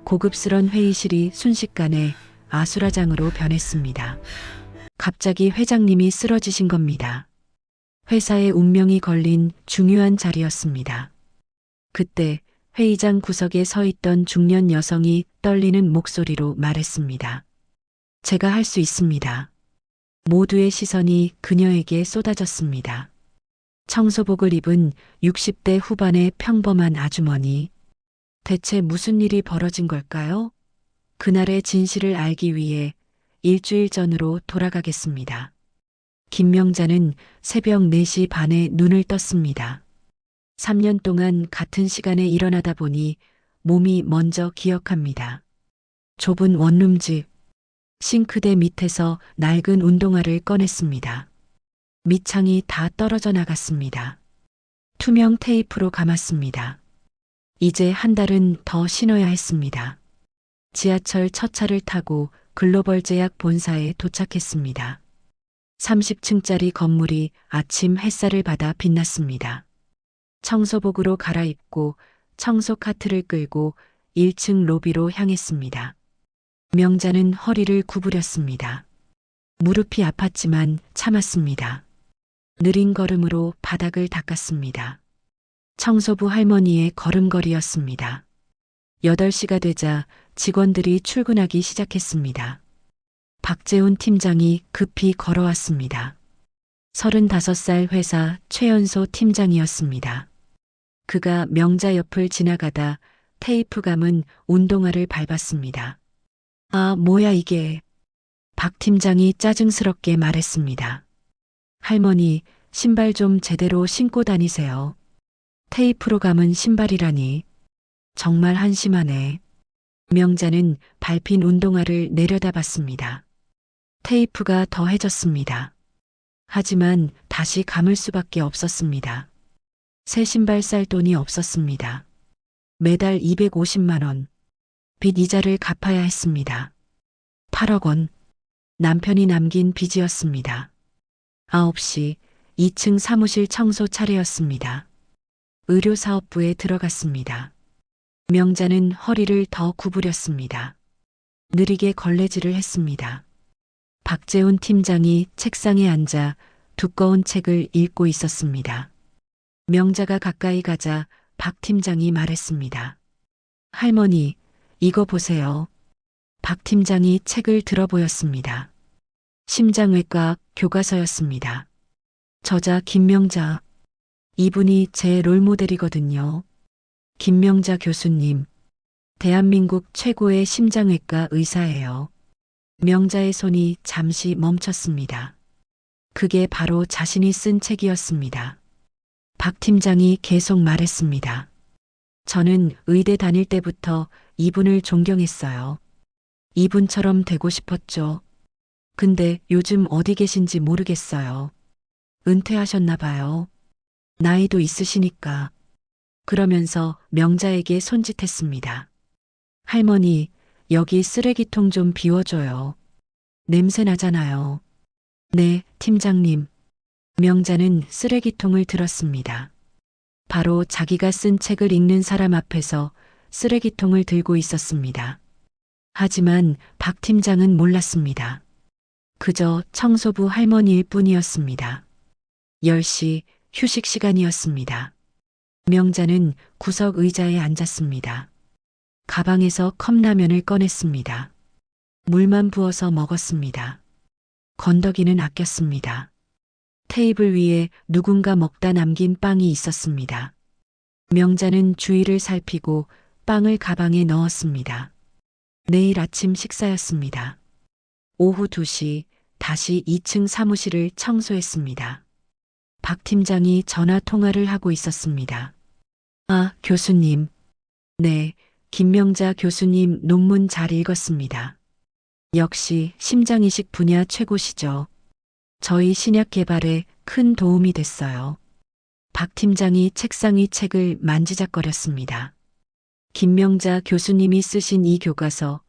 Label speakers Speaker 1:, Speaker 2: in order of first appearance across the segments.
Speaker 1: 고급스런 회의실이 순식간에 아수라장으로 변했습니다. 갑자기 회장님이 쓰러지신 겁니다. 회사의 운명이 걸린 중요한 자리였습니다. 그때 회의장 구석에 서 있던 중년 여성이 떨리는 목소리로 말했습니다. 제가 할 수 있습니다. 모두의 시선이 그녀에게 쏟아졌습니다. 청소복을 입은 60대 후반의 평범한 아주머니. 대체 무슨 일이 벌어진 걸까요? 그날의 진실을 알기 위해 일주일 전으로 돌아가겠습니다. 김명자는 새벽 4시 반에 눈을 떴습니다. 3년 동안 같은 시간에 일어나다 보니 몸이 먼저 기억합니다. 좁은 원룸집, 싱크대 밑에서 낡은 운동화를 꺼냈습니다. 밑창이 다 떨어져 나갔습니다. 투명 테이프로 감았습니다. 이제 한 달은 더 신어야 했습니다. 지하철 첫 차를 타고 글로벌 제약 본사에 도착했습니다. 30층짜리 건물이 아침 햇살을 받아 빛났습니다. 청소복으로 갈아입고 청소 카트를 끌고 1층 로비로 향했습니다. 명자는 허리를 구부렸습니다. 무릎이 아팠지만 참았습니다. 느린 걸음으로 바닥을 닦았습니다. 청소부 할머니의 걸음걸이였습니다. 8시가 되자 직원들이 출근하기 시작했습니다. 박재훈 팀장이 급히 걸어왔습니다. 35살 회사 최연소 팀장이었습니다. 그가 명자 옆을 지나가다 테이프 감은 운동화를 밟았습니다. 아, 뭐야 이게. 박 팀장이 짜증스럽게 말했습니다. 할머니, 신발 좀 제대로 신고 다니세요. 테이프로 감은 신발이라니. 정말 한심하네. 명자는 밟힌 운동화를 내려다봤습니다. 테이프가 더해졌습니다. 하지만 다시 감을 수밖에 없었습니다. 새 신발 살 돈이 없었습니다. 매달 250만 원. 빚 이자를 갚아야 했습니다. 8억 원. 남편이 남긴 빚이었습니다. 9시 2층 사무실 청소 차례였습니다. 의료사업부에 들어갔습니다. 명자는 허리를 더 구부렸습니다. 느리게 걸레질을 했습니다. 박재훈 팀장이 책상에 앉아 두꺼운 책을 읽고 있었습니다. 명자가 가까이 가자 박 팀장이 말했습니다. 할머니, 이거 보세요. 박 팀장이 책을 들어 보였습니다. 심장외과 교과서였습니다. 저자 김명자. 이분이 제 롤모델이거든요. 김명자 교수님. 대한민국 최고의 심장외과 의사예요. 명자의 손이 잠시 멈췄습니다. 그게 바로 자신이 쓴 책이었습니다. 박 팀장이 계속 말했습니다. 저는 의대 다닐 때부터 이분을 존경했어요. 이분처럼 되고 싶었죠. 근데 요즘 어디 계신지 모르겠어요. 은퇴하셨나 봐요. 나이도 있으시니까. 그러면서 명자에게 손짓했습니다. 할머니, 여기 쓰레기통 좀 비워줘요. 냄새 나잖아요. 네, 팀장님. 명자는 쓰레기통을 들었습니다. 바로 자기가 쓴 책을 읽는 사람 앞에서 쓰레기통을 들고 있었습니다. 하지만 박 팀장은 몰랐습니다. 그저 청소부 할머니일 뿐이었습니다. 10시 휴식 시간이었습니다. 명자는 구석 의자에 앉았습니다. 가방에서 컵라면을 꺼냈습니다. 물만 부어서 먹었습니다. 건더기는 아꼈습니다. 테이블 위에 누군가 먹다 남긴 빵이 있었습니다. 명자는 주위를 살피고 빵을 가방에 넣었습니다. 내일 아침 식사였습니다. 오후 2시 다시 2층 사무실을 청소했습니다. 박 팀장이 전화 통화를 하고 있었습니다. 아, 교수님. 네, 김명자 교수님 논문 잘 읽었습니다. 역시 심장이식 분야 최고시죠. 저희 신약 개발에 큰 도움이 됐어요. 박 팀장이 책상 위 책을 만지작거렸습니다. 김명자 교수님이 쓰신 이 교과서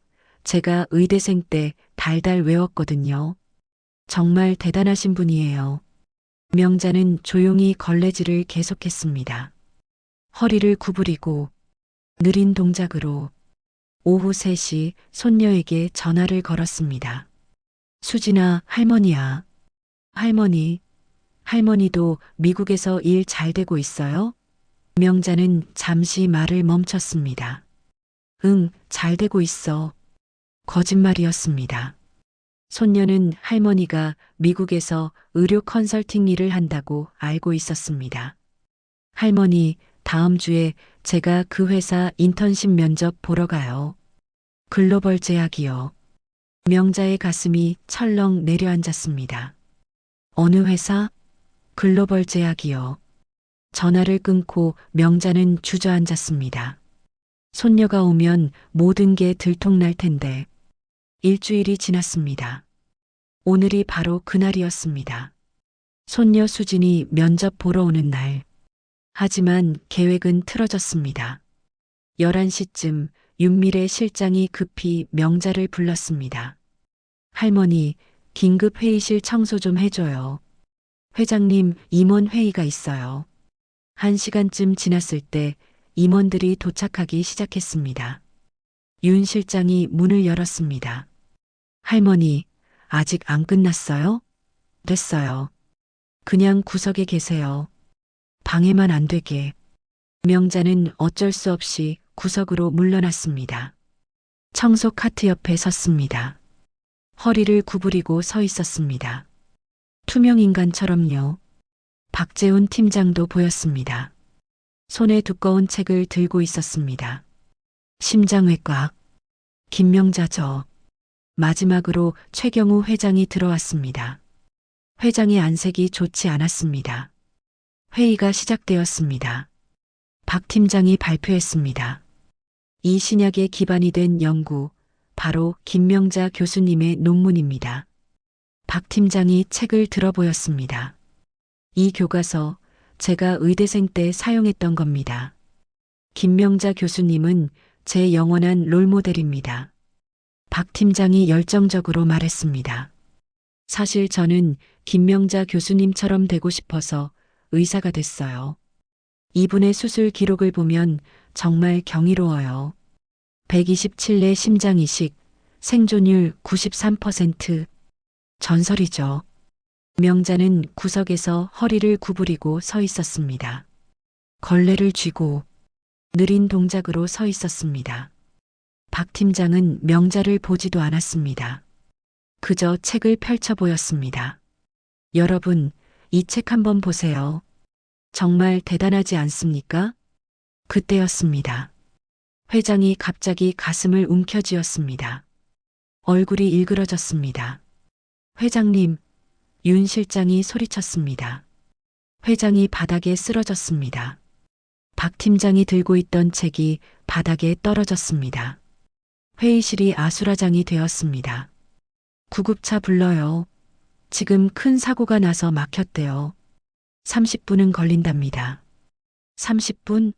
Speaker 1: 제가 의대생 때 달달 외웠거든요. 정말 대단하신 분이에요. 명자는 조용히 걸레질을 계속했습니다. 허리를 구부리고 느린 동작으로 오후 3시 손녀에게 전화를 걸었습니다. 수진아, 할머니야. 할머니, 할머니도 미국에서 일 잘 되고 있어요? 명자는 잠시 말을 멈췄습니다. 응, 잘 되고 있어. 거짓말이었습니다. 손녀는 할머니가 미국에서 의료 컨설팅 일을 한다고 알고 있었습니다. 할머니, 다음 주에 제가 그 회사 인턴십 면접 보러 가요. 글로벌 제약이요. 명자의 가슴이 철렁 내려앉았습니다. 어느 회사? 글로벌 제약이요. 전화를 끊고 명자는 주저앉았습니다. 손녀가 오면 모든 게 들통날 텐데. 일주일이 지났습니다. 오늘이 바로 그날이었습니다. 손녀 수진이 면접 보러 오는 날. 하지만 계획은 틀어졌습니다. 11시쯤 윤미래 실장이 급히 명자를 불렀습니다. 할머니, 긴급 회의실 청소 좀 해줘요. 회장님, 임원 회의가 있어요. 1시간쯤 지났을 때 임원들이 도착하기 시작했습니다. 윤 실장이 문을 열었습니다. 할머니, 아직 안 끝났어요? 됐어요. 그냥 구석에 계세요. 방해만 안 되게. 명자는 어쩔 수 없이 구석으로 물러났습니다. 청소 카트 옆에 섰습니다. 허리를 구부리고 서 있었습니다. 투명 인간처럼요. 박재훈 팀장도 보였습니다. 손에 두꺼운 책을 들고 있었습니다. 심장외과. 김명자죠. 마지막으로 최경우 회장이 들어왔습니다. 회장의 안색이 좋지 않았습니다. 회의가 시작되었습니다. 박 팀장이 발표했습니다. 이 신약의 기반이 된 연구, 바로 김명자 교수님의 논문입니다. 박 팀장이 책을 들어 보였습니다. 이 교과서 제가 의대생 때 사용했던 겁니다. 김명자 교수님은 제 영원한 롤모델입니다. 박 팀장이 열정적으로 말했습니다. 사실 저는 김명자 교수님처럼 되고 싶어서 의사가 됐어요. 이분의 수술 기록을 보면 정말 경이로워요. 127례 심장 이식, 생존율 93%. 전설이죠. 명자는 구석에서 허리를 구부리고 서 있었습니다. 걸레를 쥐고 느린 동작으로 서 있었습니다. 박 팀장은 명자를 보지도 않았습니다. 그저 책을 펼쳐 보였습니다. 여러분, 이 책 한번 보세요. 정말 대단하지 않습니까? 그때였습니다. 회장이 갑자기 가슴을 움켜쥐었습니다. 얼굴이 일그러졌습니다. 회장님, 윤 실장이 소리쳤습니다. 회장이 바닥에 쓰러졌습니다. 박 팀장이 들고 있던 책이 바닥에 떨어졌습니다. 회의실이 아수라장이 되었습니다. 구급차 불러요. 지금 큰 사고가 나서 막혔대요. 30분은 걸린답니다. 30분?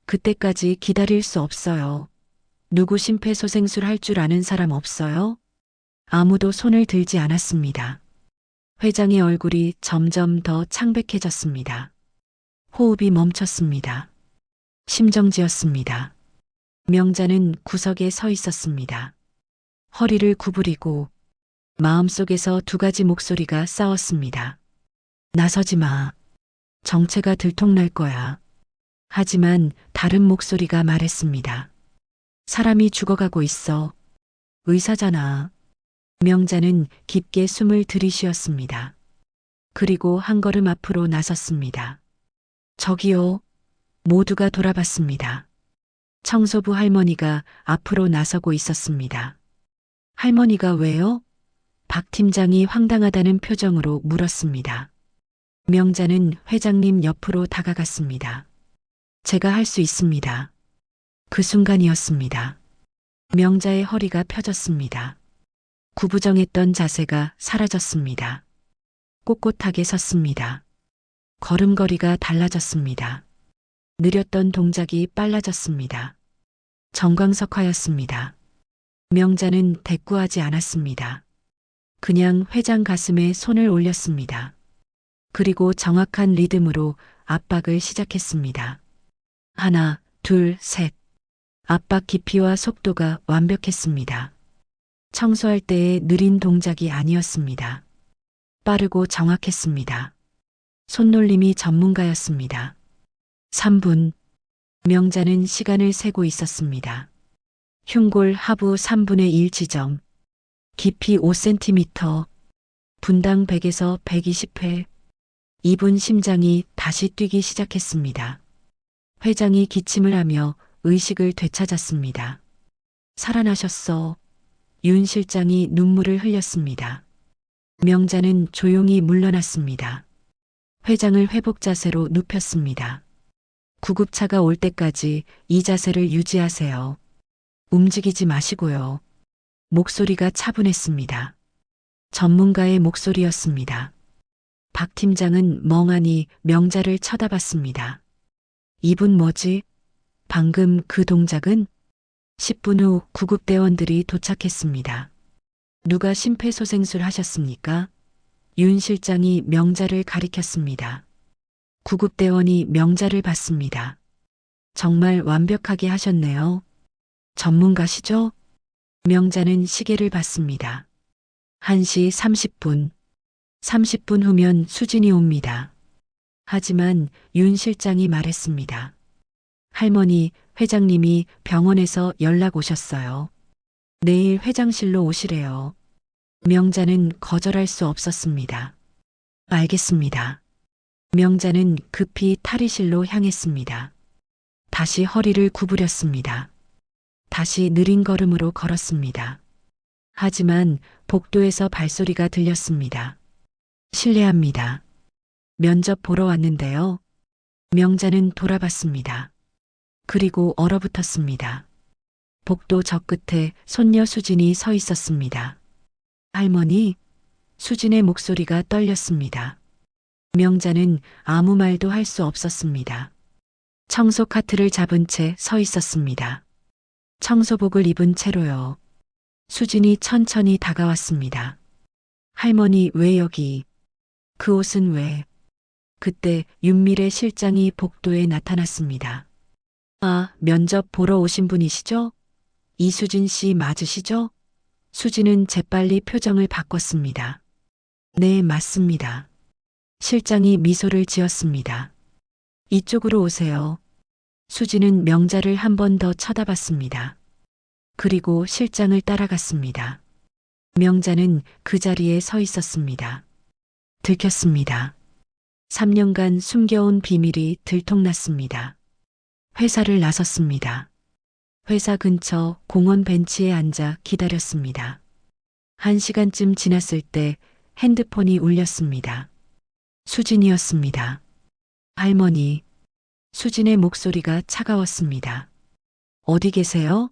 Speaker 1: 그때까지 기다릴 수 없어요. 누구 심폐소생술 할 줄 아는 사람 없어요? 아무도 손을 들지 않았습니다. 회장의 얼굴이 점점 더 창백해졌습니다. 호흡이 멈췄습니다. 심정지였습니다. 명자는 구석에 서 있었습니다. 허리를 구부리고 마음속에서 두 가지 목소리가 싸웠습니다. 나서지 마. 정체가 들통날 거야. 하지만 다른 목소리가 말했습니다. 사람이 죽어가고 있어. 의사잖아. 명자는 깊게 숨을 들이쉬었습니다. 그리고 한 걸음 앞으로 나섰습니다. 저기요. 모두가 돌아봤습니다. 청소부 할머니가 앞으로 나서고 있었습니다. 할머니가 왜요? 박 팀장이 황당하다는 표정으로 물었습니다. 명자는 회장님 옆으로 다가갔습니다. 제가 할 수 있습니다. 그 순간이었습니다. 명자의 허리가 펴졌습니다. 구부정했던 자세가 사라졌습니다. 꼿꼿하게 섰습니다. 걸음걸이가 달라졌습니다. 느렸던 동작이 빨라졌습니다. 정광석화였습니다. 명자는 대꾸하지 않았습니다. 그냥 회장 가슴에 손을 올렸습니다. 그리고 정확한 리듬으로 압박을 시작했습니다. 하나, 둘, 셋. 압박 깊이와 속도가 완벽했습니다. 청소할 때의 느린 동작이 아니었습니다. 빠르고 정확했습니다. 손놀림이 전문가였습니다. 3분. 명자는 시간을 세고 있었습니다. 흉골 하부 3분의 1 지점. 깊이 5cm. 분당 100에서 120회. 2분 심장이 다시 뛰기 시작했습니다. 회장이 기침을 하며 의식을 되찾았습니다. 살아나셨어. 윤 실장이 눈물을 흘렸습니다. 명자는 조용히 물러났습니다. 회장을 회복 자세로 눕혔습니다. 구급차가 올 때까지 이 자세를 유지하세요. 움직이지 마시고요. 목소리가 차분했습니다. 전문가의 목소리였습니다. 박 팀장은 멍하니 명자를 쳐다봤습니다. 이분 뭐지? 방금 그 동작은? 10분 후 구급대원들이 도착했습니다. 누가 심폐소생술 하셨습니까? 윤 실장이 명자를 가리켰습니다. 구급대원이 명자를 봤습니다. 정말 완벽하게 하셨네요. 전문가시죠? 명자는 시계를 봤습니다. 1시 30분. 30분 후면 수진이 옵니다. 하지만 윤 실장이 말했습니다. 할머니, 회장님이 병원에서 연락 오셨어요. 내일 회장실로 오시래요. 명자는 거절할 수 없었습니다. 알겠습니다. 명자는 급히 탈의실로 향했습니다. 다시 허리를 구부렸습니다. 다시 느린 걸음으로 걸었습니다. 하지만 복도에서 발소리가 들렸습니다. 실례합니다. 면접 보러 왔는데요. 명자는 돌아봤습니다. 그리고 얼어붙었습니다. 복도 저 끝에 손녀 수진이 서 있었습니다. 할머니, 수진의 목소리가 떨렸습니다. 명자는 아무 말도 할 수 없었습니다. 청소 카트를 잡은 채 서 있었습니다. 청소복을 입은 채로요. 수진이 천천히 다가왔습니다. 할머니 왜 여기? 그 옷은 왜? 그때 윤미래 실장이 복도에 나타났습니다. 아, 면접 보러 오신 분이시죠? 이수진 씨 맞으시죠? 수진은 재빨리 표정을 바꿨습니다. 네, 맞습니다. 실장이 미소를 지었습니다. 이쪽으로 오세요. 수진은 명자를 한 번 더 쳐다봤습니다. 그리고 실장을 따라갔습니다. 명자는 그 자리에 서 있었습니다. 들켰습니다. 3년간 숨겨온 비밀이 들통났습니다. 회사를 나섰습니다. 회사 근처 공원 벤치에 앉아 기다렸습니다. 1시간쯤 지났을 때 핸드폰이 울렸습니다. 수진이었습니다. 할머니. 수진의 목소리가 차가웠습니다. 어디 계세요?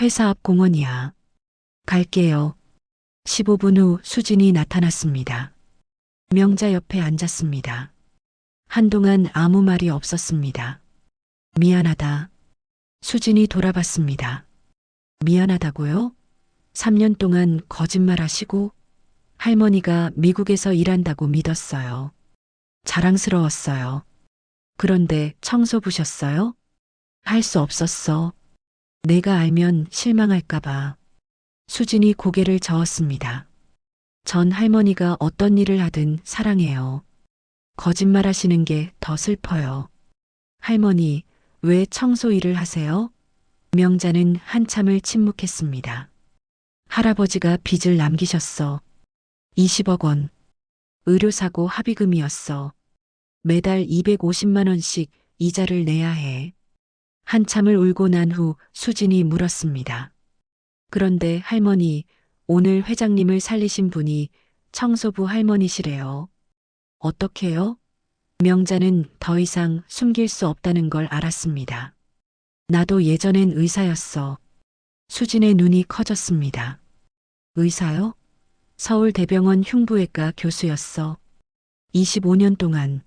Speaker 1: 회사 앞 공원이야. 갈게요. 15분 후 수진이 나타났습니다. 명자 옆에 앉았습니다. 한동안 아무 말이 없었습니다. 미안하다. 수진이 돌아봤습니다. 미안하다고요? 3년 동안 거짓말하시고 할머니가 미국에서 일한다고 믿었어요. 자랑스러웠어요. 그런데 청소 부셨어요? 할 수 없었어. 내가 알면 실망할까봐. 수진이 고개를 저었습니다. 전 할머니가 어떤 일을 하든 사랑해요. 거짓말 하시는 게 더 슬퍼요. 할머니, 왜 청소 일을 하세요? 명자는 한참을 침묵했습니다. 할아버지가 빚을 남기셨어. 20억 원. 의료사고 합의금이었어. 매달 250만 원씩 이자를 내야 해. 한참을 울고 난 후 수진이 물었습니다. 그런데 할머니, 오늘 회장님을 살리신 분이 청소부 할머니시래요. 어떻게요? 명자는 더 이상 숨길 수 없다는 걸 알았습니다. 나도 예전엔 의사였어. 수진의 눈이 커졌습니다. 의사요? 서울대병원 흉부외과 교수였어. 25년 동안.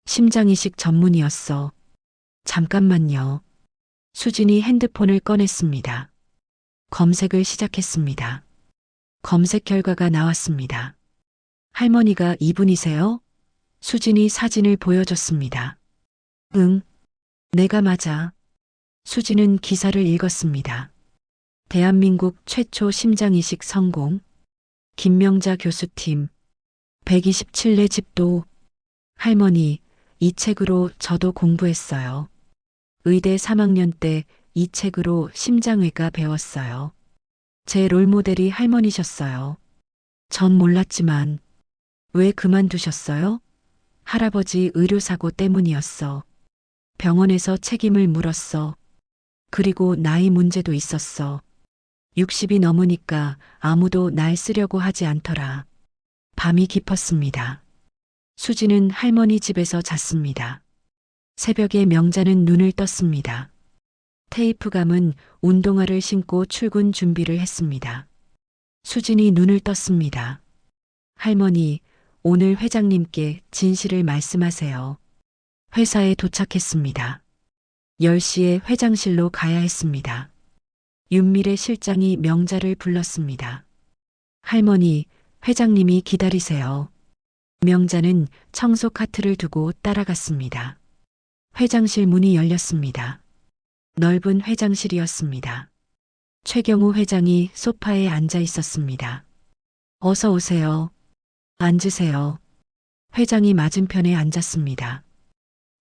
Speaker 1: 심장이식 전문이었어. 잠깐만요. 수진이 핸드폰을 꺼냈습니다. 검색을 시작했습니다. 검색 결과가 나왔습니다. 할머니가 이분이세요? 수진이 사진을 보여줬습니다. 응, 내가 맞아. 수지는 기사를 읽었습니다. 대한민국 최초 심장이식 성공. 김명자 교수팀. 127례 집도. 할머니, 이 책으로 저도 공부했어요. 의대 3학년 때 이 책으로 심장외과 배웠어요. 제 롤모델이 할머니셨어요. 전 몰랐지만. 왜 그만두셨어요? 할아버지 의료사고 때문이었어. 병원에서 책임을 물었어. 그리고 나이 문제도 있었어. 60이 넘으니까 아무도 날 쓰려고 하지 않더라. 밤이 깊었습니다. 수지는 할머니 집에서 잤습니다. 새벽에 명자는 눈을 떴습니다. 테이프감은 운동화를 신고 출근 준비를 했습니다. 수진이 눈을 떴습니다. 할머니, 오늘 회장님께 진실을 말씀하세요. 회사에 도착했습니다. 10시에 회장실로 가야 했습니다. 윤미래 실장이 명자를 불렀습니다. 할머니, 회장님이 기다리세요. 명자는 청소 카트를 두고 따라갔습니다. 회장실 문이 열렸습니다. 넓은 회장실이었습니다. 최경우 회장이 소파에 앉아 있었습니다. 어서 오세요. 앉으세요. 회장이 맞은편에 앉았습니다.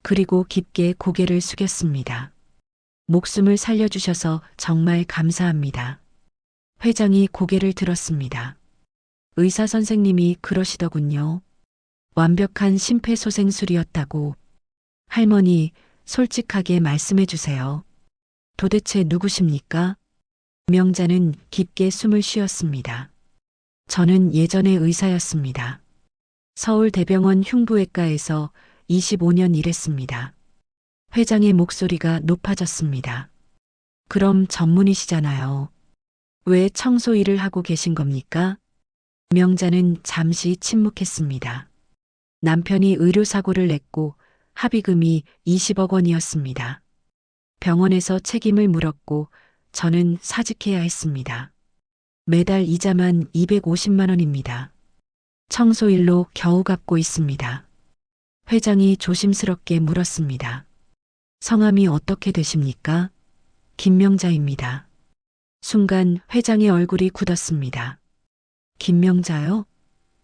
Speaker 1: 그리고 깊게 고개를 숙였습니다. 목숨을 살려주셔서 정말 감사합니다. 회장이 고개를 들었습니다. 의사 선생님이 그러시더군요. 완벽한 심폐소생술이었다고. 할머니, 솔직하게 말씀해 주세요. 도대체 누구십니까? 명자는 깊게 숨을 쉬었습니다. 저는 예전에 의사였습니다. 서울대병원 흉부외과에서 25년 일했습니다. 회장의 목소리가 높아졌습니다. 그럼 전문이시잖아요. 왜 청소 일을 하고 계신 겁니까? 명자는 잠시 침묵했습니다. 남편이 의료사고를 냈고 합의금이 20억 원이었습니다. 병원에서 책임을 물었고 저는 사직해야 했습니다. 매달 이자만 250만 원입니다. 청소일로 겨우 갚고 있습니다. 회장이 조심스럽게 물었습니다. 성함이 어떻게 되십니까? 김명자입니다. 순간 회장의 얼굴이 굳었습니다. 김명자요?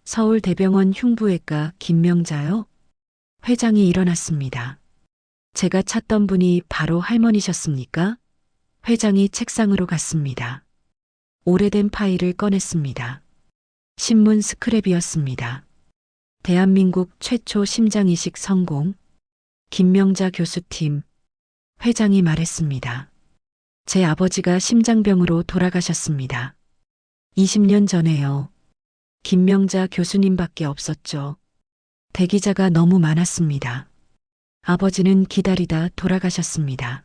Speaker 1: 서울대병원 흉부외과 김명자요? 회장이 일어났습니다. 제가 찾던 분이 바로 할머니셨습니까? 회장이 책상으로 갔습니다. 오래된 파일을 꺼냈습니다. 신문 스크랩이었습니다. 대한민국 최초 심장이식 성공. 김명자 교수팀. 회장이 말했습니다. 제 아버지가 심장병으로 돌아가셨습니다. 20년 전에요. 김명자 교수님밖에 없었죠. 대기자가 너무 많았습니다. 아버지는 기다리다 돌아가셨습니다.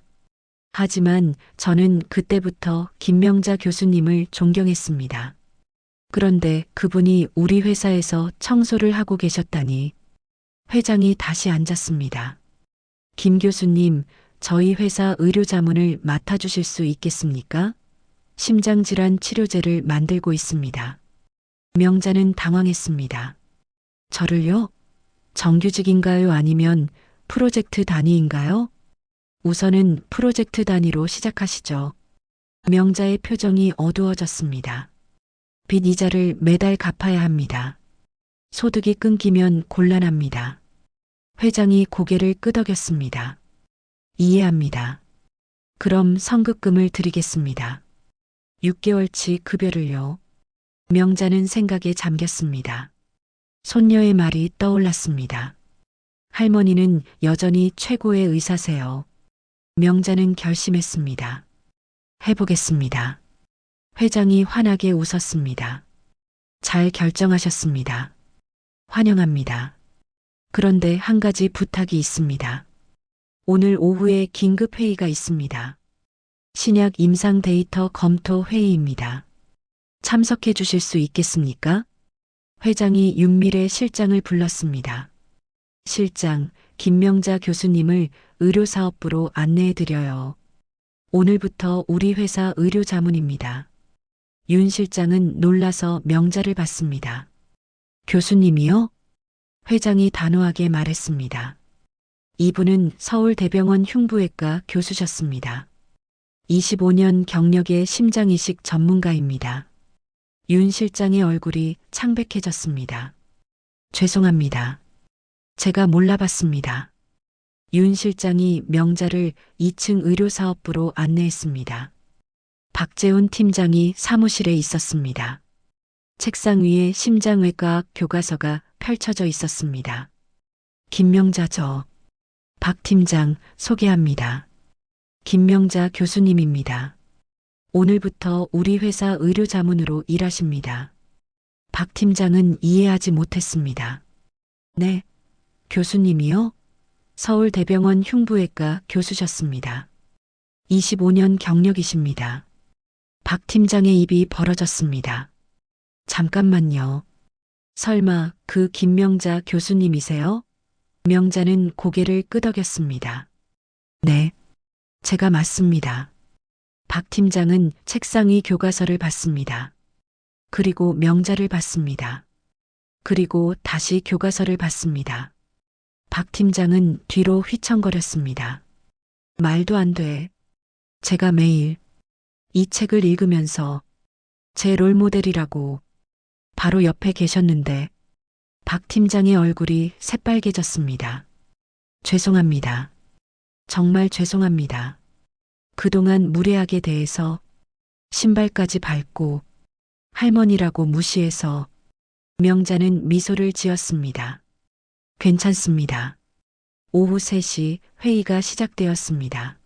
Speaker 1: 하지만 저는 그때부터 김명자 교수님을 존경했습니다. 그런데 그분이 우리 회사에서 청소를 하고 계셨다니. 회장이 다시 앉았습니다. 김 교수님, 저희 회사 의료자문을 맡아주실 수 있겠습니까? 심장질환 치료제를 만들고 있습니다. 명자는 당황했습니다. 저를요? 정규직인가요? 아니면 프로젝트 단위인가요? 우선은 프로젝트 단위로 시작하시죠. 명자의 표정이 어두워졌습니다. 빚 이자를 매달 갚아야 합니다. 소득이 끊기면 곤란합니다. 회장이 고개를 끄덕였습니다. 이해합니다. 그럼 성급금을 드리겠습니다. 6개월치 급여를요. 명자는 생각에 잠겼습니다. 손녀의 말이 떠올랐습니다. 할머니는 여전히 최고의 의사세요. 명자는 결심했습니다. 해보겠습니다. 회장이 환하게 웃었습니다. 잘 결정하셨습니다. 환영합니다. 그런데 한 가지 부탁이 있습니다. 오늘 오후에 긴급 회의가 있습니다. 신약 임상 데이터 검토 회의입니다. 참석해 주실 수 있겠습니까? 회장이 윤미래 실장을 불렀습니다. 실장, 김명자 교수님을 의료사업부로 안내해 드려요. 오늘부터 우리 회사 의료자문입니다. 윤 실장은 놀라서 명자를 봤습니다. 교수님이요? 회장이 단호하게 말했습니다. 이분은 서울대병원 흉부외과 교수셨습니다. 25년 경력의 심장이식 전문가입니다. 윤 실장의 얼굴이 창백해졌습니다. 죄송합니다. 제가 몰라봤습니다. 윤 실장이 명자를 2층 의료사업부로 안내했습니다. 박재훈 팀장이 사무실에 있었습니다. 책상 위에 심장외과학 교과서가 펼쳐져 있었습니다. 김명자 박 팀장 소개합니다. 김명자 교수님입니다. 오늘부터 우리 회사 의료자문으로 일하십니다. 박 팀장은 이해하지 못했습니다. 네, 교수님이요? 서울대병원 흉부외과 교수셨습니다. 25년 경력이십니다. 박 팀장의 입이 벌어졌습니다. 잠깐만요. 설마 그 김명자 교수님이세요? 명자는 고개를 끄덕였습니다. 네, 제가 맞습니다. 박 팀장은 책상 위 교과서를 봤습니다. 그리고 명자를 봤습니다. 그리고 다시 교과서를 봤습니다. 박 팀장은 뒤로 휘청거렸습니다. 말도 안 돼. 제가 매일 이 책을 읽으면서 제 롤모델이라고 바로 옆에 계셨는데 박 팀장의 얼굴이 새빨개졌습니다. 죄송합니다. 정말 죄송합니다. 그동안 무례하게 대해서 신발까지 밟고 할머니라고 무시해서 명자는 미소를 지었습니다. 괜찮습니다. 오후 3시 회의가 시작되었습니다.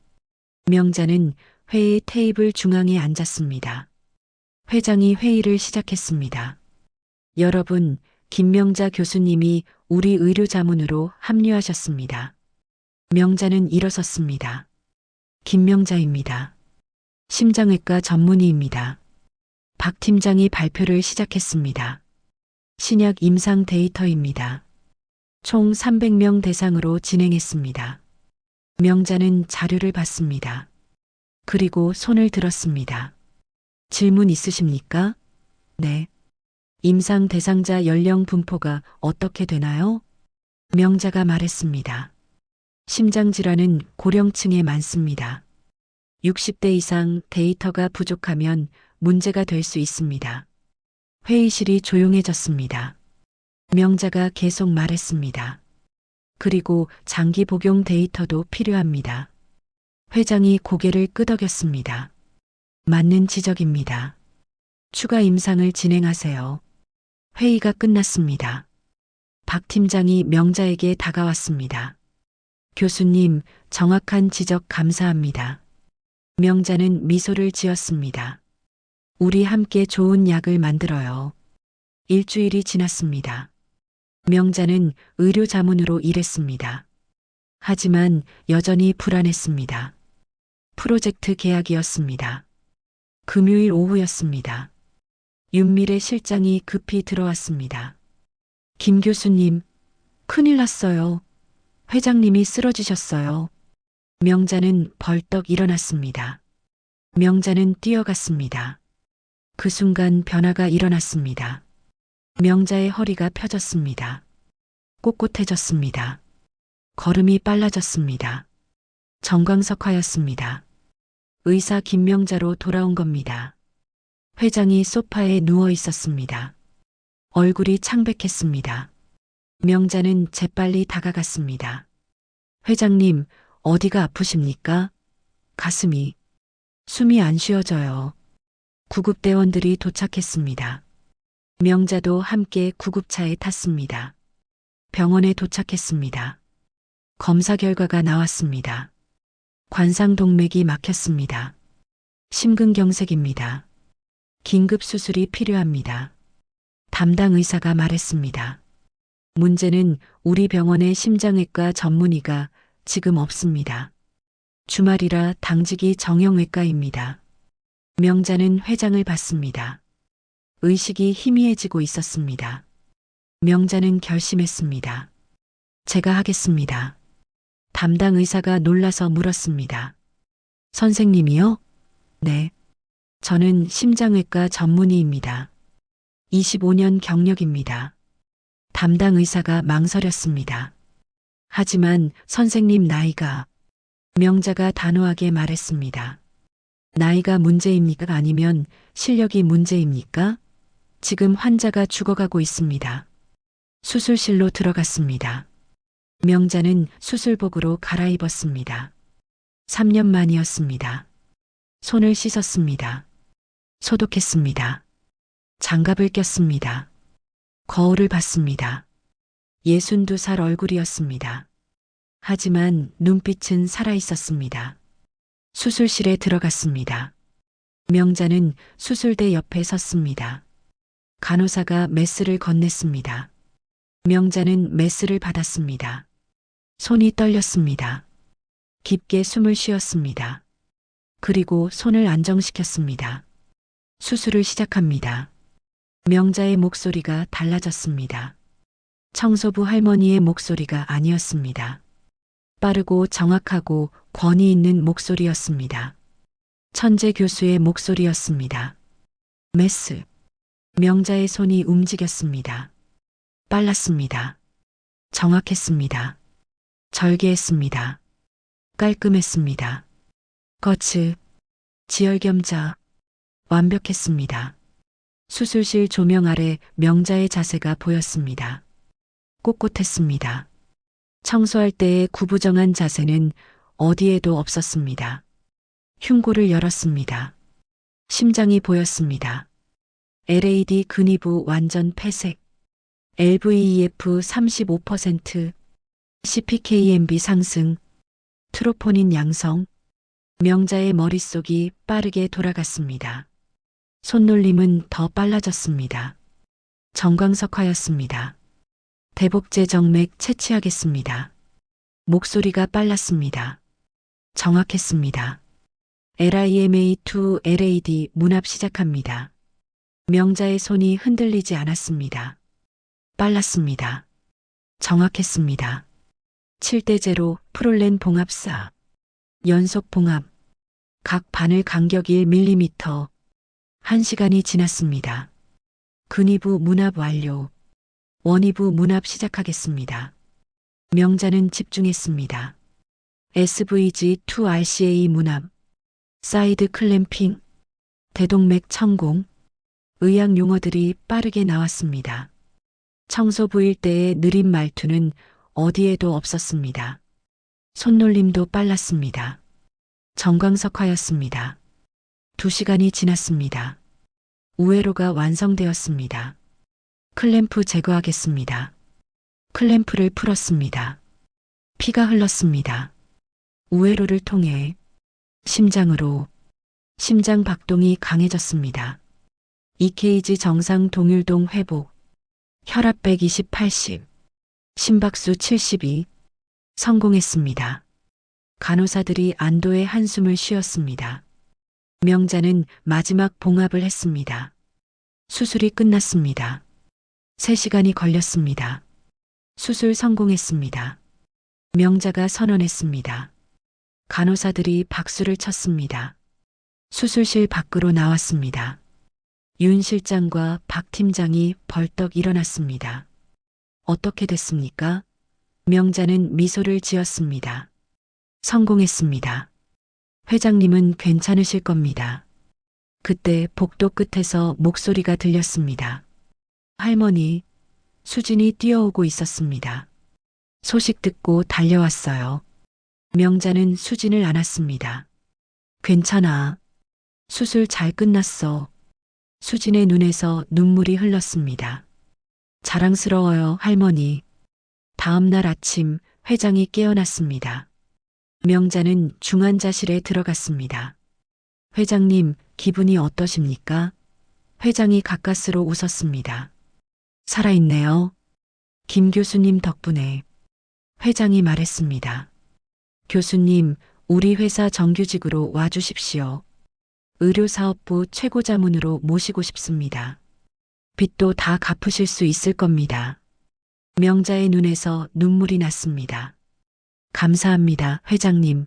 Speaker 1: 명자는 회의 테이블 중앙에 앉았습니다. 회장이 회의를 시작했습니다. 여러분, 김명자 교수님이 우리 의료자문으로 합류하셨습니다. 명자는 일어섰습니다. 김명자입니다. 심장외과 전문의입니다. 박 팀장이 발표를 시작했습니다. 신약 임상 데이터입니다. 총 300명 대상으로 진행했습니다. 명자는 자료를 봤습니다. 그리고 손을 들었습니다. 질문 있으십니까? 네. 임상 대상자 연령 분포가 어떻게 되나요? 명자가 말했습니다. 심장질환은 고령층에 많습니다. 60대 이상 데이터가 부족하면 문제가 될 수 있습니다. 회의실이 조용해졌습니다. 명자가 계속 말했습니다. 그리고 장기 복용 데이터도 필요합니다. 회장이 고개를 끄덕였습니다. 맞는 지적입니다. 추가 임상을 진행하세요. 회의가 끝났습니다. 박 팀장이 명자에게 다가왔습니다. 교수님, 정확한 지적 감사합니다. 명자는 미소를 지었습니다. 우리 함께 좋은 약을 만들어요. 일주일이 지났습니다. 명자는 의료자문으로 일했습니다. 하지만 여전히 불안했습니다. 프로젝트 계약이었습니다. 금요일 오후였습니다. 윤미래 실장이 급히 들어왔습니다. 김 교수님, 큰일 났어요. 회장님이 쓰러지셨어요. 명자는 벌떡 일어났습니다. 명자는 뛰어갔습니다. 그 순간 변화가 일어났습니다. 명자의 허리가 펴졌습니다. 꼿꼿해졌습니다. 걸음이 빨라졌습니다. 정광석화였습니다. 의사 김명자로 돌아온 겁니다. 회장이 소파에 누워 있었습니다. 얼굴이 창백했습니다. 명자는 재빨리 다가갔습니다. 회장님, 어디가 아프십니까? 가슴이. 숨이 안 쉬어져요. 구급대원들이 도착했습니다. 명자도 함께 구급차에 탔습니다. 병원에 도착했습니다. 검사 결과가 나왔습니다. 관상동맥이 막혔습니다. 심근경색입니다. 긴급 수술이 필요합니다. 담당 의사가 말했습니다. 문제는 우리 병원의 심장외과 전문의가 지금 없습니다. 주말이라 당직이 정형외과입니다. 명자는 회장을 봤습니다. 의식이 희미해지고 있었습니다. 명자는 결심했습니다. 제가 하겠습니다. 담당 의사가 놀라서 물었습니다. 선생님이요? 네. 저는 심장외과 전문의입니다. 25년 경력입니다. 담당 의사가 망설였습니다. 하지만 선생님 나이가 명자가 단호하게 말했습니다. 나이가 문제입니까? 아니면 실력이 문제입니까? 지금 환자가 죽어가고 있습니다. 수술실로 들어갔습니다. 명자는 수술복으로 갈아입었습니다. 3년 만이었습니다. 손을 씻었습니다. 소독했습니다. 장갑을 꼈습니다. 거울을 봤습니다. 62살 얼굴이었습니다. 하지만 눈빛은 살아있었습니다. 수술실에 들어갔습니다. 명자는 수술대 옆에 섰습니다. 간호사가 메스를 건넸습니다. 명자는 메스를 받았습니다. 손이 떨렸습니다. 깊게 숨을 쉬었습니다. 그리고 손을 안정시켰습니다. 수술을 시작합니다. 명자의 목소리가 달라졌습니다. 청소부 할머니의 목소리가 아니었습니다. 빠르고 정확하고 권위 있는 목소리였습니다. 천재 교수의 목소리였습니다. 메스. 명자의 손이 움직였습니다. 빨랐습니다. 정확했습니다. 절개했습니다. 깔끔했습니다. 거츠, 지혈겸자, 완벽했습니다. 수술실 조명 아래 명자의 자세가 보였습니다. 꼿꼿했습니다. 청소할 때의 구부정한 자세는 어디에도 없었습니다. 흉골을 열었습니다. 심장이 보였습니다. LAD 근위부 완전 폐색, LVEF 35%, CPKMB 상승, 트로포닌 양성, 명자의 머릿속이 빠르게 돌아갔습니다. 손놀림은 더 빨라졌습니다. 정광석화였습니다. 대복제 정맥 채취하겠습니다. 목소리가 빨랐습니다. 정확했습니다. LIMA2 LAD 문합 시작합니다. 명자의 손이 흔들리지 않았습니다. 빨랐습니다. 정확했습니다. 7대0 프롤렌 봉합사. 연속 봉합. 각 바늘 간격 1mm. 1시간이 지났습니다. 근위부 문합 완료. 원위부 문합 시작하겠습니다. 명자는 집중했습니다. SVG2RCA 문합. 사이드 클램핑. 대동맥 천공. 의학 용어들이 빠르게 나왔습니다. 청소부일 때의 느린 말투는 어디에도 없었습니다. 손놀림도 빨랐습니다. 정광석화였습니다. 2시간이 지났습니다. 우회로가 완성되었습니다. 클램프 제거하겠습니다. 클램프를 풀었습니다. 피가 흘렀습니다. 우회로를 통해 심장으로 심장 박동이 강해졌습니다. EKG 정상 동율동 회복. 혈압 120, 80. 심박수 72. 성공했습니다. 간호사들이 안도의 한숨을 쉬었습니다. 명자는 마지막 봉합을 했습니다. 수술이 끝났습니다. 3시간이 걸렸습니다. 수술 성공했습니다. 명자가 선언했습니다. 간호사들이 박수를 쳤습니다. 수술실 밖으로 나왔습니다. 윤 실장과 박 팀장이 벌떡 일어났습니다. 어떻게 됐습니까? 명자는 미소를 지었습니다. 성공했습니다. 회장님은 괜찮으실 겁니다. 그때 복도 끝에서 목소리가 들렸습니다. 할머니, 수진이 뛰어오고 있었습니다. 소식 듣고 달려왔어요. 명자는 수진을 안았습니다. 괜찮아. 수술 잘 끝났어. 수진의 눈에서 눈물이 흘렀습니다. 자랑스러워요, 할머니. 다음 날 아침 회장이 깨어났습니다. 명자는 중환자실에 들어갔습니다. 회장님, 기분이 어떠십니까? 회장이 가까스로 웃었습니다. 살아있네요. 김 교수님 덕분에. 회장이 말했습니다. 교수님, 우리 회사 정규직으로 와주십시오. 의료사업부 최고자문으로 모시고 싶습니다. 빚도 다 갚으실 수 있을 겁니다. 명자의 눈에서 눈물이 났습니다. 감사합니다, 회장님.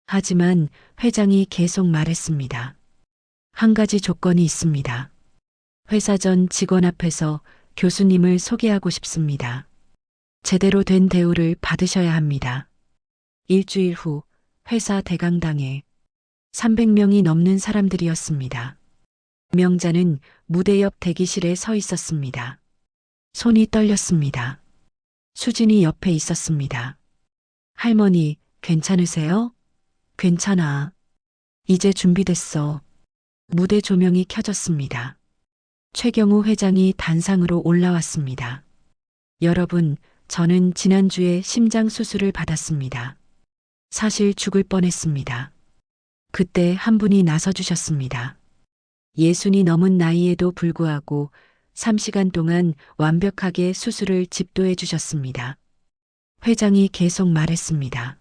Speaker 1: 하지만 회장이 계속 말했습니다. 한 가지 조건이 있습니다. 회사 전 직원 앞에서 교수님을 소개하고 싶습니다. 제대로 된 대우를 받으셔야 합니다. 일주일 후 회사 대강당에 300명이 넘는 사람들이었습니다. 명자는 무대 옆 대기실에 서 있었습니다. 손이 떨렸습니다. 수진이 옆에 있었습니다. 할머니, 괜찮으세요? 괜찮아. 이제 준비됐어. 무대 조명이 켜졌습니다. 최경우 회장이 단상으로 올라왔습니다. 여러분, 저는 지난주에 심장 수술을 받았습니다. 사실 죽을 뻔했습니다. 그때 한 분이 나서주셨습니다. 60이 넘은 나이에도 불구하고 3시간 동안 완벽하게 수술을 집도해 주셨습니다. 회장이 계속 말했습니다.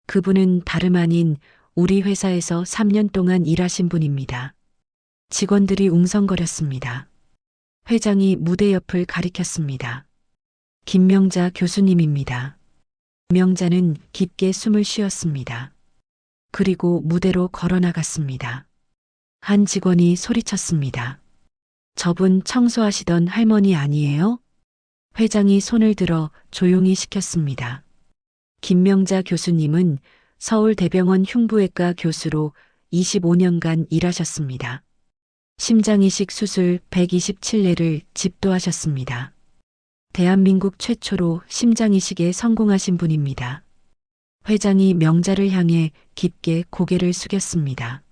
Speaker 1: 그분은 다름 아닌 우리 회사에서 3년 동안 일하신 분입니다. 직원들이 웅성거렸습니다. 회장이 무대 옆을 가리켰습니다. 김명자 교수님입니다. 명자는 깊게 숨을 쉬었습니다. 그리고 무대로 걸어 나갔습니다. 한 직원이 소리쳤습니다. 저분 청소하시던 할머니 아니에요? 회장이 손을 들어 조용히 시켰습니다. 김명자 교수님은 서울대병원 흉부외과 교수로 25년간 일하셨습니다. 심장이식 수술 127례를 집도하셨습니다. 대한민국 최초로 심장이식에 성공하신 분입니다. 회장이 명자를 향해 깊게 고개를 숙였습니다.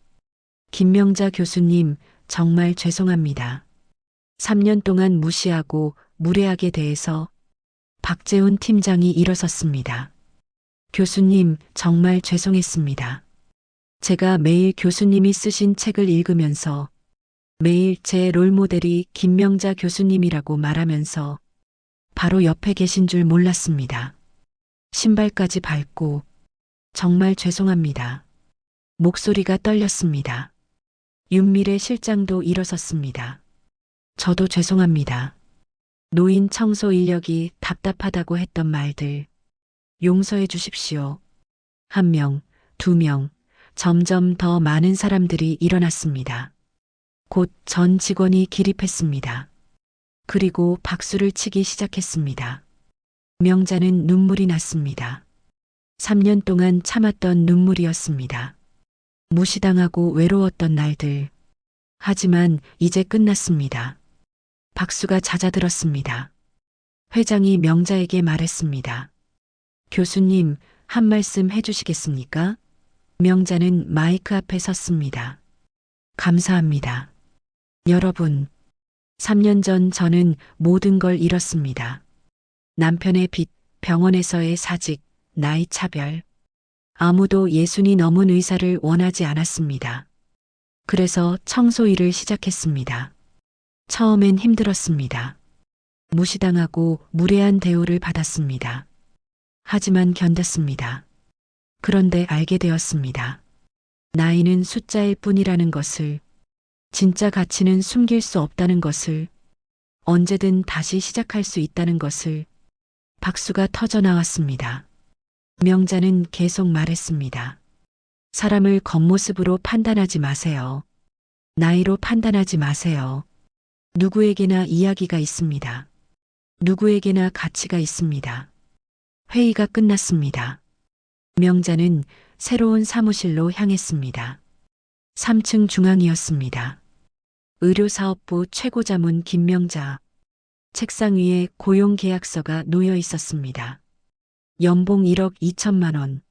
Speaker 1: 김명자 교수님, 정말 죄송합니다. 3년 동안 무시하고 무례하게 대해서 박재훈 팀장이 일어섰습니다. 교수님, 정말 죄송했습니다. 제가 매일 교수님이 쓰신 책을 읽으면서 매일 제 롤모델이 김명자 교수님이라고 말하면서 바로 옆에 계신 줄 몰랐습니다. 신발까지 밟고 정말 죄송합니다. 목소리가 떨렸습니다. 윤미래 실장도 일어섰습니다. 저도 죄송합니다. 노인 청소 인력이 답답하다고 했던 말들 용서해 주십시오. 1명, 2명, 점점 더 많은 사람들이 일어났습니다. 곧 전 직원이 기립했습니다. 그리고 박수를 치기 시작했습니다. 명자는 눈물이 났습니다. 3년 동안 참았던 눈물이었습니다. 무시당하고 외로웠던 날들. 하지만 이제 끝났습니다. 박수가 잦아들었습니다. 회장이 명자에게 말했습니다. 교수님, 한 말씀 해주시겠습니까? 명자는 마이크 앞에 섰습니다. 감사합니다. 여러분, 3년 전 저는 모든 걸 잃었습니다. 남편의 빚, 병원에서의 사직, 나이 차별. 아무도 60이 넘은 의사를 원하지 않았습니다. 그래서 청소 일을 시작했습니다. 처음엔 힘들었습니다. 무시당하고 무례한 대우를 받았습니다. 하지만 견뎠습니다. 그런데 알게 되었습니다. 나이는 숫자일 뿐이라는 것을, 진짜 가치는 숨길 수 없다는 것을, 언제든 다시 시작할 수 있다는 것을. 박수가 터져 나왔습니다. 명자는 계속 말했습니다. 사람을 겉모습으로 판단하지 마세요. 나이로 판단하지 마세요. 누구에게나 이야기가 있습니다. 누구에게나 가치가 있습니다. 회의가 끝났습니다. 명자는 새로운 사무실로 향했습니다. 3층 중앙이었습니다. 의료사업부 최고자문 김명자. 책상 위에 고용계약서가 놓여 있었습니다. 연봉 1억 2천만 원.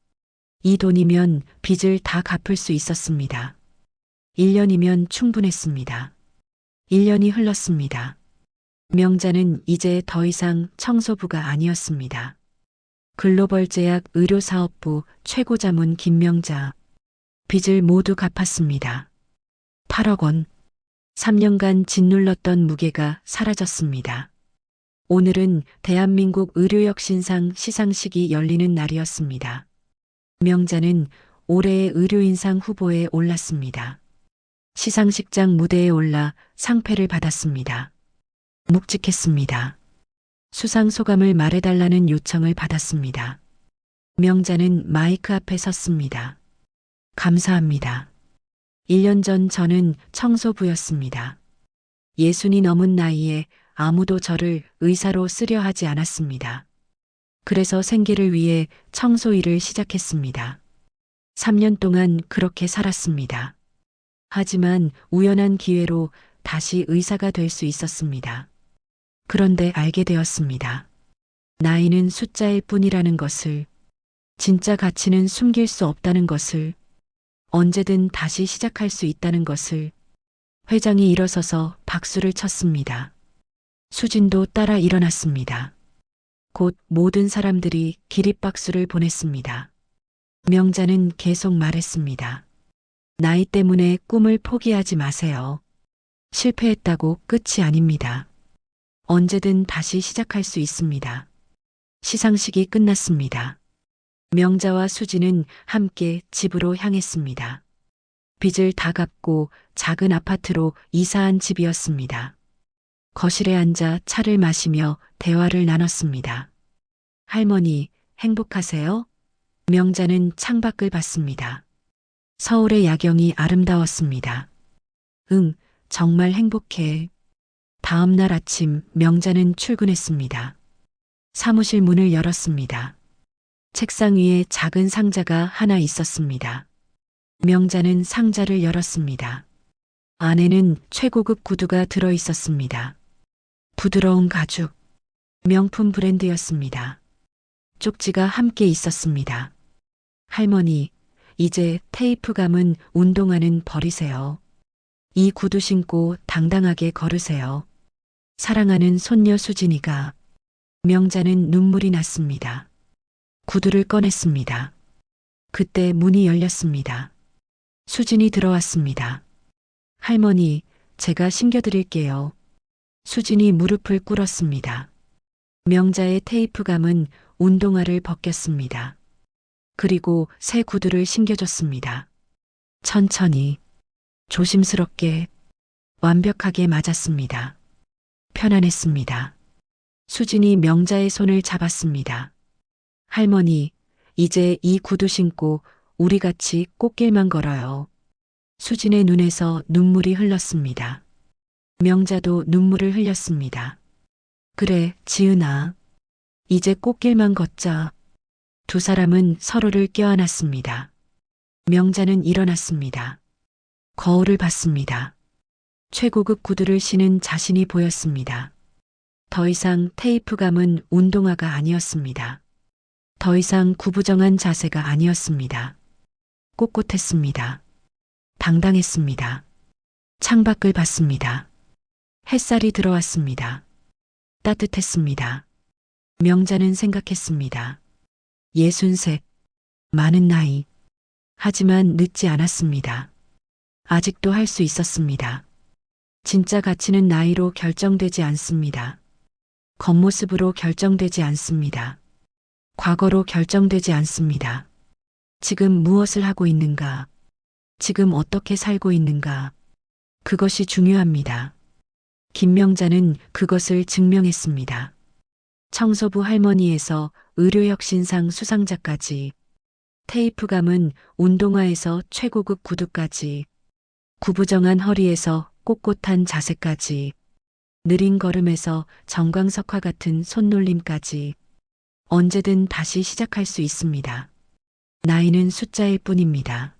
Speaker 1: 이 돈이면 빚을 다 갚을 수 있었습니다. 1년이면 충분했습니다. 1년이 흘렀습니다. 명자는 이제 더 이상 청소부가 아니었습니다. 글로벌 제약 의료사업부 최고자문 김명자. 빚을 모두 갚았습니다. 8억 원. 3년간 짓눌렀던 무게가 사라졌습니다. 오늘은 대한민국 의료혁신상 시상식이 열리는 날이었습니다. 명자는 올해의 의료인상 후보에 올랐습니다. 시상식장 무대에 올라 상패를 받았습니다. 묵직했습니다. 수상 소감을 말해달라는 요청을 받았습니다. 명자는 마이크 앞에 섰습니다. 감사합니다. 1년 전 저는 청소부였습니다. 60이 넘은 나이에 아무도 저를 의사로 쓰려 하지 않았습니다. 그래서 생계를 위해 청소 일을 시작했습니다. 3년 동안 그렇게 살았습니다. 하지만 우연한 기회로 다시 의사가 될 수 있었습니다. 그런데 알게 되었습니다. 나이는 숫자일 뿐이라는 것을, 진짜 가치는 숨길 수 없다는 것을, 언제든 다시 시작할 수 있다는 것을. 회장이 일어서서 박수를 쳤습니다. 수진도 따라 일어났습니다. 곧 모든 사람들이 기립박수를 보냈습니다. 명자는 계속 말했습니다. 나이 때문에 꿈을 포기하지 마세요. 실패했다고 끝이 아닙니다. 언제든 다시 시작할 수 있습니다. 시상식이 끝났습니다. 명자와 수지는 함께 집으로 향했습니다. 빚을 다 갚고 작은 아파트로 이사한 집이었습니다. 거실에 앉아 차를 마시며 대화를 나눴습니다. 할머니, 행복하세요? 명자는 창밖을 봤습니다. 서울의 야경이 아름다웠습니다. 응, 정말 행복해. 다음 날 아침 명자는 출근했습니다. 사무실 문을 열었습니다. 책상 위에 작은 상자가 하나 있었습니다. 명자는 상자를 열었습니다. 안에는 최고급 구두가 들어 있었습니다. 부드러운 가죽, 명품 브랜드였습니다. 쪽지가 함께 있었습니다. 할머니, 이제 테이프 감은 운동화는 버리세요. 이 구두 신고 당당하게 걸으세요. 사랑하는 손녀 수진이가. 명자는 눈물이 났습니다. 구두를 꺼냈습니다. 그때 문이 열렸습니다. 수진이 들어왔습니다. 할머니, 제가 신겨드릴게요. 수진이 무릎을 꿇었습니다. 명자의 테이프감은 운동화를 벗겼습니다. 그리고 새 구두를 신겨줬습니다. 천천히, 조심스럽게, 완벽하게 맞았습니다. 편안했습니다. 수진이 명자의 손을 잡았습니다. 할머니, 이제 이 구두 신고 우리 같이 꽃길만 걸어요. 수진의 눈에서 눈물이 흘렀습니다. 명자도 눈물을 흘렸습니다. 그래, 지은아. 이제 꽃길만 걷자. 두 사람은 서로를 껴안았습니다. 명자는 일어났습니다. 거울을 봤습니다. 최고급 구두를 신은 자신이 보였습니다. 더 이상 테이프 감은 운동화가 아니었습니다. 더 이상 구부정한 자세가 아니었습니다. 꼿꼿했습니다. 당당했습니다. 창밖을 봤습니다. 햇살이 들어왔습니다. 따뜻했습니다. 명자는 생각했습니다. 63, 많은 나이. 하지만 늦지 않았습니다. 아직도 할 수 있었습니다. 진짜 가치는 나이로 결정되지 않습니다. 겉모습으로 결정되지 않습니다. 과거로 결정되지 않습니다. 지금 무엇을 하고 있는가? 지금 어떻게 살고 있는가? 그것이 중요합니다. 김명자는 그것을 증명했습니다. 청소부 할머니에서 의료혁신상 수상자까지, 테이프 감은 운동화에서 최고급 구두까지, 구부정한 허리에서 꼿꼿한 자세까지, 느린 걸음에서 정광석화 같은 손놀림까지, 언제든 다시 시작할 수 있습니다. 나이는 숫자일 뿐입니다.